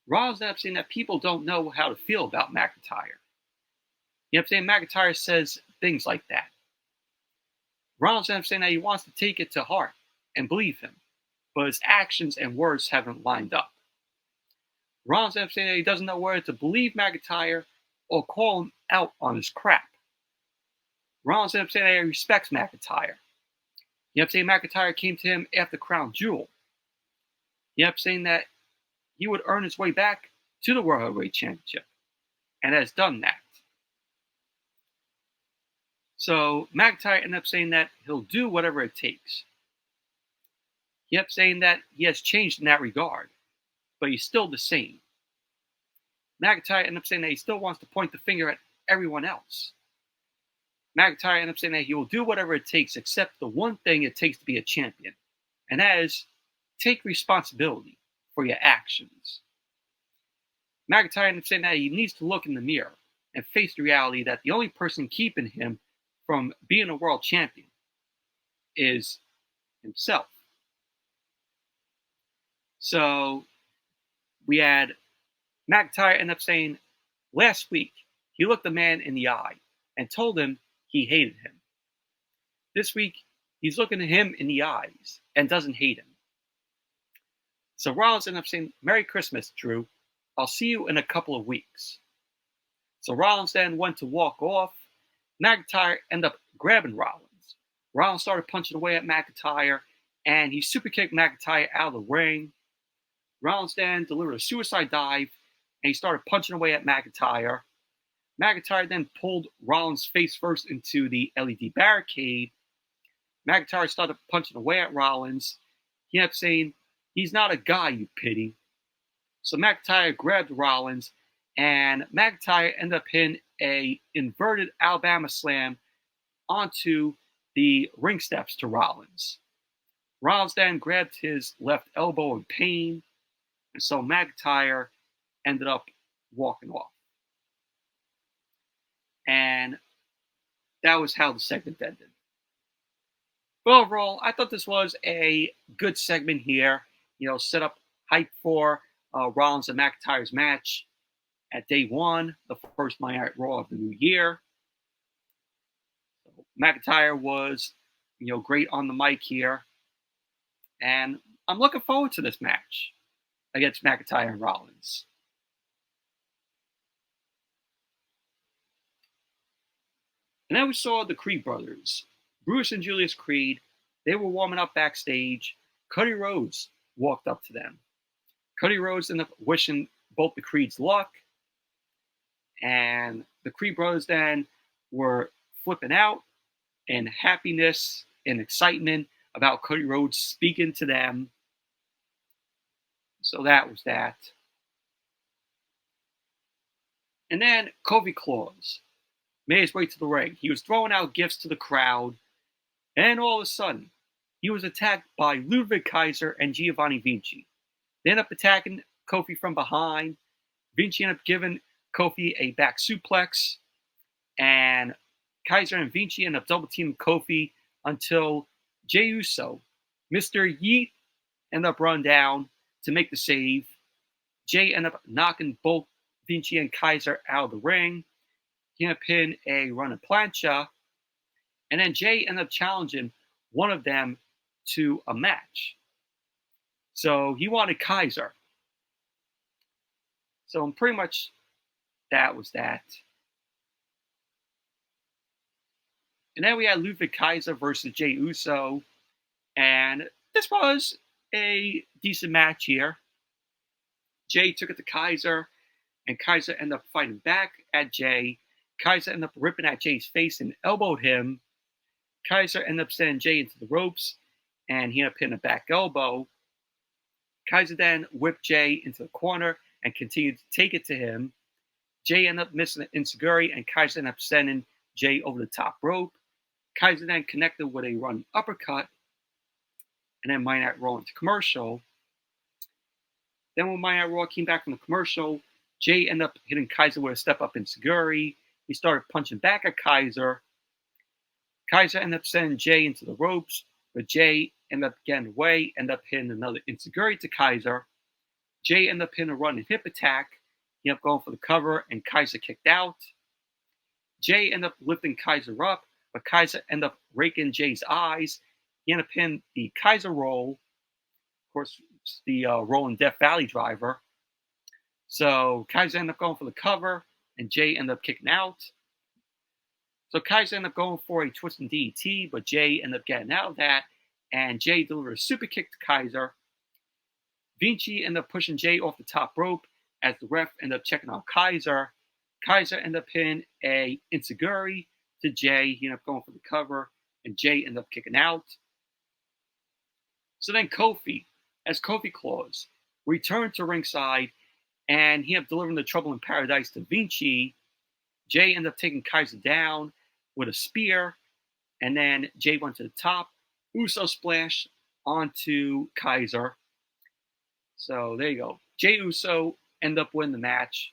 Rollins ended up saying that people don't know how to feel about McIntyre. You know what I'm saying? McIntyre says things like that. Rollins ended up saying that he wants to take it to heart and believe him, but his actions and words haven't lined up. Rollins ended up saying that he doesn't know whether to believe McIntyre or call him out on his crap. Rollins ended up saying that he respects McIntyre. You know what I'm saying? McIntyre came to him after Crown Jewel. You know what I'm saying? That he would earn his way back to the World Heavyweight Championship and has done that. So McIntyre ended up saying that he'll do whatever it takes. He ended up saying that he has changed in that regard, but he's still the same. McIntyre ended up saying that he still wants to point the finger at everyone else. McIntyre ended up saying that he will do whatever it takes except the one thing it takes to be a champion, and that is take responsibility for your actions. McIntyre ended up saying that he needs to look in the mirror and face the reality that the only person keeping him from being a world champion is himself. So we had McIntyre end up saying last week he looked the man in the eye and told him he hated him. This week he's looking at him in the eyes and doesn't hate him. So Rollins ended up saying, "Merry Christmas, Drew. I'll see you in a couple of weeks." So Rollins then went to walk off. McIntyre ended up grabbing Rollins. Rollins started punching away at McIntyre, and he super kicked McIntyre out of the ring. Rollins then delivered a suicide dive, and he started punching away at McIntyre. McIntyre then pulled Rollins face first into the LED barricade. McIntyre started punching away at Rollins. He ended up saying, "He's not a guy you pity." So McIntyre grabbed Rollins, and McIntyre ended up hitting a inverted Alabama slam onto the ring steps to Rollins. Rollins then grabbed his left elbow in pain, and so McIntyre ended up walking off. And that was how the segment ended. But overall, I thought this was a good segment here. Set up hype for Rollins and McIntyre's match at day one, the first Monday Night Raw of the new year. So McIntyre was, great on the mic here. And I'm looking forward to this match against McIntyre and Rollins. And then we saw the Creed brothers, Bruce and Julius Creed. They were warming up backstage. Cody Rhodes walked up to them. Cody Rhodes ended up wishing both the Creeds luck. And the Creed brothers then were flipping out in happiness and excitement about Cody Rhodes speaking to them. So that was that. And then Kofi Claus made his way to the ring. He was throwing out gifts to the crowd. And all of a sudden, he was attacked by Ludwig Kaiser and Giovanni Vinci. They ended up attacking Kofi from behind. Vinci ended up giving Kofi a back suplex. And Kaiser and Vinci ended up double teaming Kofi until Jey Uso, Mr. Yeet, ended up running down to make the save. Jey ended up knocking both Vinci and Kaiser out of the ring. He ended up hitting a running plancha. And then Jey ended up challenging one of them to a match. So he wanted Kaiser. So pretty much that was that. And then we had Ludwig Kaiser versus Jey Uso. And this was a decent match here. Jey took it to Kaiser, and Kaiser ended up fighting back at Jey. Kaiser ended up ripping at Jey's face and elbowed him. Kaiser ended up sending Jey into the ropes, and he ended up hitting a back elbow. Kaiser then whipped Jey into the corner and continued to take it to him. Jey ended up missing an enziguri, and Kaiser ended up sending Jey over the top rope. Kaiser then connected with a running uppercut, and then Monday Night Raw into commercial. Then when Monday Night Raw came back from the commercial, Jey ended up hitting Kaiser with a step-up enziguri. He started punching back at Kaiser. Kaiser ended up sending Jey into the ropes, but Jey ended up getting away, ended up hitting another enziguri to Kaiser. Jey ended up hitting a running hip attack. He ended up going for the cover, and Kaiser kicked out. Jey ended up lifting Kaiser up, but Kaiser ended up raking Jey's eyes. He ended up hitting the Kaiser roll. Of course, the rolling Death Valley driver. So Kaiser ended up going for the cover, and Jey ended up kicking out. So Kaiser ended up going for a twist and DDT, but Jey ended up getting out of that, and Jey delivered a super kick to Kaiser. Vinci ended up pushing Jey off the top rope as the ref ended up checking on Kaiser. Kaiser ended up hitting a enziguri to Jey. He ended up going for the cover, and Jey ended up kicking out. So then Kofi, as Kofi Claus, returned to ringside, and he ended up delivering the Trouble in Paradise to Vinci. Jey ended up taking Kaiser down with a spear, and then Jey went to the top. Uso splash onto Kaiser. So there you go. Jey Uso ended up winning the match.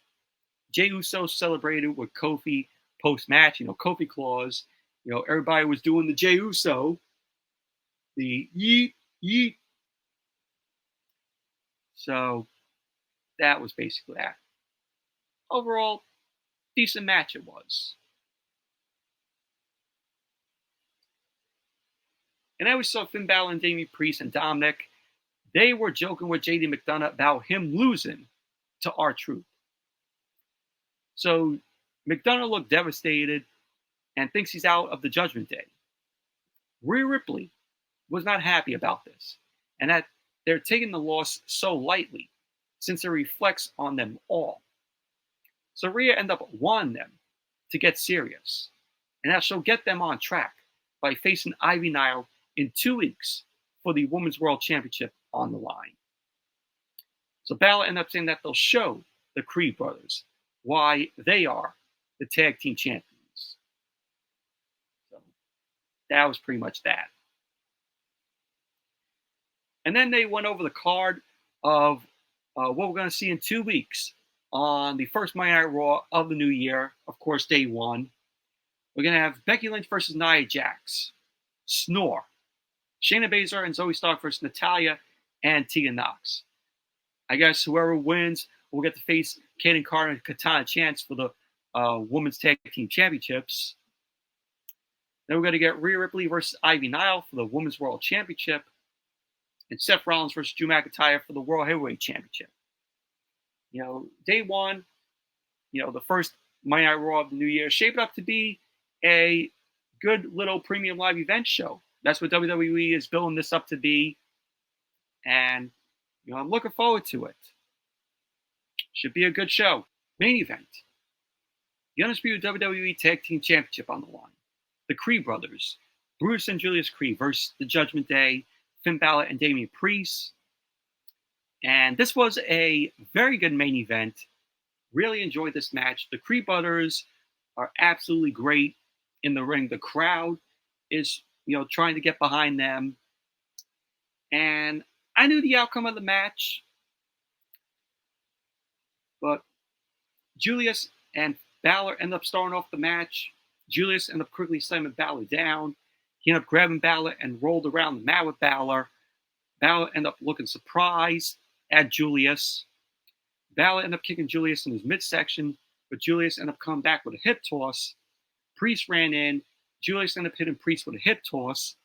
Jey Uso celebrated with Kofi post-match. Kofi Claus. Everybody was doing the Jey Uso. The yeet, yeet. So that was basically that. Overall, decent match it was. And then we saw Finn Balor and Damian Priest and Dominic. They were joking with JD McDonagh about him losing to R-Truth. So McDonagh looked devastated and thinks he's out of the Judgment Day. Rhea Ripley was not happy about this, and that they're taking the loss so lightly since it reflects on them all. So Rhea ended up wanting them to get serious, and that she'll get them on track by facing Ivy Nile in 2 weeks for the Women's World Championship on the line. So Balor ended up saying that they'll show the Creed brothers why they are the tag team champions. So that was pretty much that. And then they went over the card of what we're going to see in 2 weeks on the first Monday Night Raw of the new year, of course, day one. We're going to have Becky Lynch versus Nia Jax, Snore, Shayna Baszler and Zoe Stark versus Natalya and Tegan Nox. I guess whoever wins will get to face Kayden Carter and Katana Chance for the Women's Tag Team Championships. Then we're going to get Rhea Ripley versus Ivy Nile for the Women's World Championship. And Seth Rollins versus Drew McIntyre for the World Heavyweight Championship. Day one, the first Monday Night Raw of the new year, shaped up to be a good little premium live event show. That's what WWE is building this up to be. And, I'm looking forward to it. Should be a good show. Main event. The Undisputed WWE Tag Team Championship on the line. The Creed brothers, Bruce and Julius Creed versus the Judgment Day, Finn Balor and Damian Priest. And this was a very good main event. Really enjoyed this match. The Creed brothers are absolutely great in the ring. The crowd is, trying to get behind them. And I knew the outcome of the match. But Julius and Balor ended up starting off the match. Julius ended up quickly slamming Balor down. He ended up grabbing Balor and rolled around the mat with Balor. Balor ended up looking surprised at Julius. Balor ended up kicking Julius in his midsection, but Julius ended up coming back with a hip toss. Priest ran in. Julius ended up hitting Priest with a hip toss.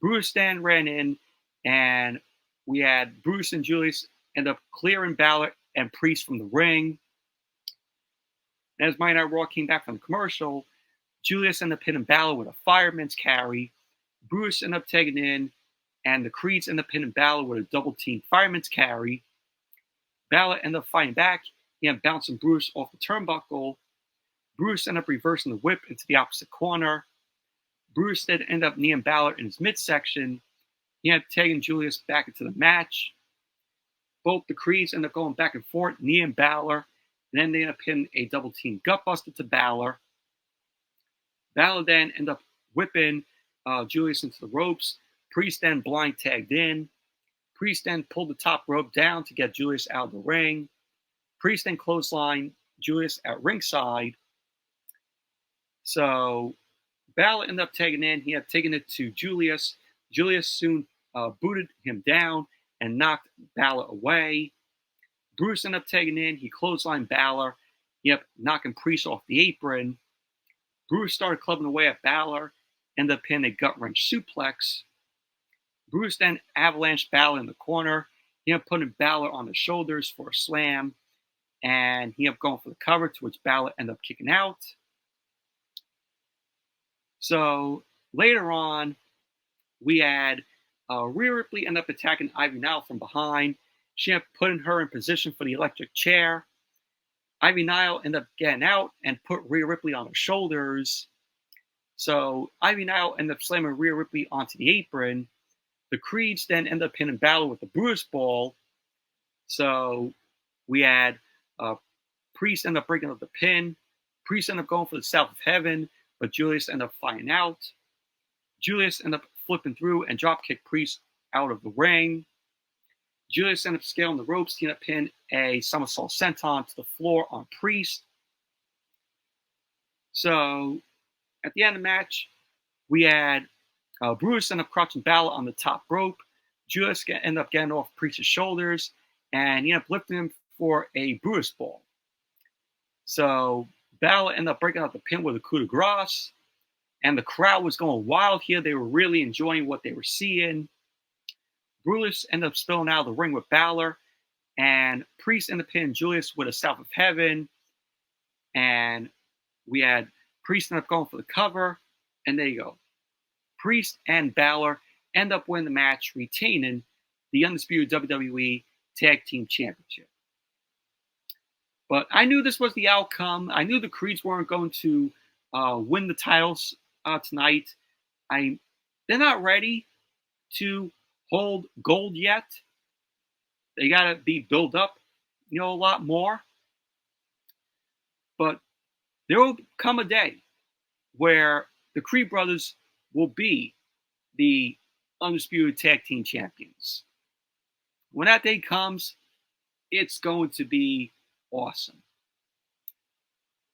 Bruce then ran in, and we had Bruce and Julius end up clearing Balor and Priest from the ring. And as Monday Night Raw came back from the commercial, Julius ended up hitting Balor with a fireman's carry. Bruce ended up taking in, and the Creeds ended up hitting Balor with a double team fireman's carry. Balor ended up fighting back. He ended up bouncing Bruce off the turnbuckle. Bruce ended up reversing the whip into the opposite corner. Bruce then ended up kneeing Balor in his midsection. He ended up taking Julius back into the match. Both the Creeds ended up going back and forth, kneeing Balor. And then they ended up hitting a double team gutbuster to Balor. Balor then ended up whipping Julius into the ropes. Priest then blind tagged in. Priest then pulled the top rope down to get Julius out of the ring. Priest then clotheslined Julius at ringside. So Balor ended up tagging in. He had taken it to Julius. Julius soon booted him down and knocked Balor away. Bruce ended up tagging in. He clotheslined Balor, knocking Priest off the apron. Bruce started clubbing away at Balor, ended up pinning a gut-wrench suplex. Bruce then avalanched Balor in the corner. He ended up putting Balor on the shoulders for a slam, and he ended up going for the cover, to which Balor ended up kicking out. So later on, we had Rhea Ripley end up attacking Ivy Nile from behind. She ended up putting her in position for the electric chair. Ivy Nile ended up getting out and put Rhea Ripley on her shoulders. So Ivy Nile ended up slamming Rhea Ripley onto the apron. The Creeds then ended up pinning Balor with the Brutus Ball. So we had Priest end up breaking up the pin. Priest ended up going for the South of Heaven, but Julius ended up fighting out. Julius ended up flipping through and dropkicked Priest out of the ring. Julius ended up scaling the ropes. He ended up pinning a somersault senton to the floor on Priest. So at the end of the match, we had Brutus ended up crouching Balor on the top rope. Julius ended up getting off Priest's shoulders, and he ended up lifting him for a Brutus Ball. So Balor ended up breaking out the pin with a coup de grace, and the crowd was going wild here. They were really enjoying what they were seeing. Brutus ended up spilling out of the ring with Balor, and Priest ended up pinning Julius with a South of Heaven, and we had Priest ended up going for the cover, and there you go. Priest and Balor end up winning the match, retaining the Undisputed WWE Tag Team Championship. But I knew this was the outcome. I knew the Creeds weren't going to win the titles tonight. They're not ready to hold gold yet. They got to be built up, a lot more. But there will come a day where the Creed brothers will be the Undisputed Tag Team Champions. When that day comes, it's going to be awesome.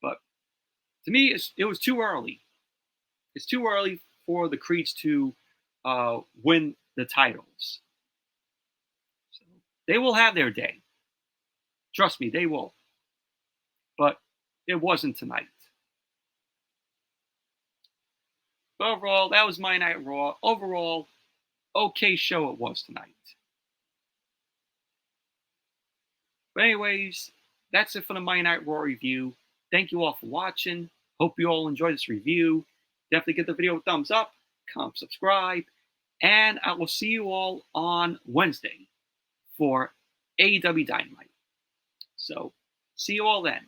But to me, it was too early. It's too early for the Creeds to win the titles. So they will have their day. Trust me, they will. But it wasn't tonight. But overall, that was Monday Night Raw. Overall, okay show it was tonight. But anyways, that's it for the Monday Night Raw review. Thank you all for watching. Hope you all enjoyed this review. Definitely give the video a thumbs up, comment, subscribe, and I will see you all on Wednesday for AEW Dynamite. So, see you all then.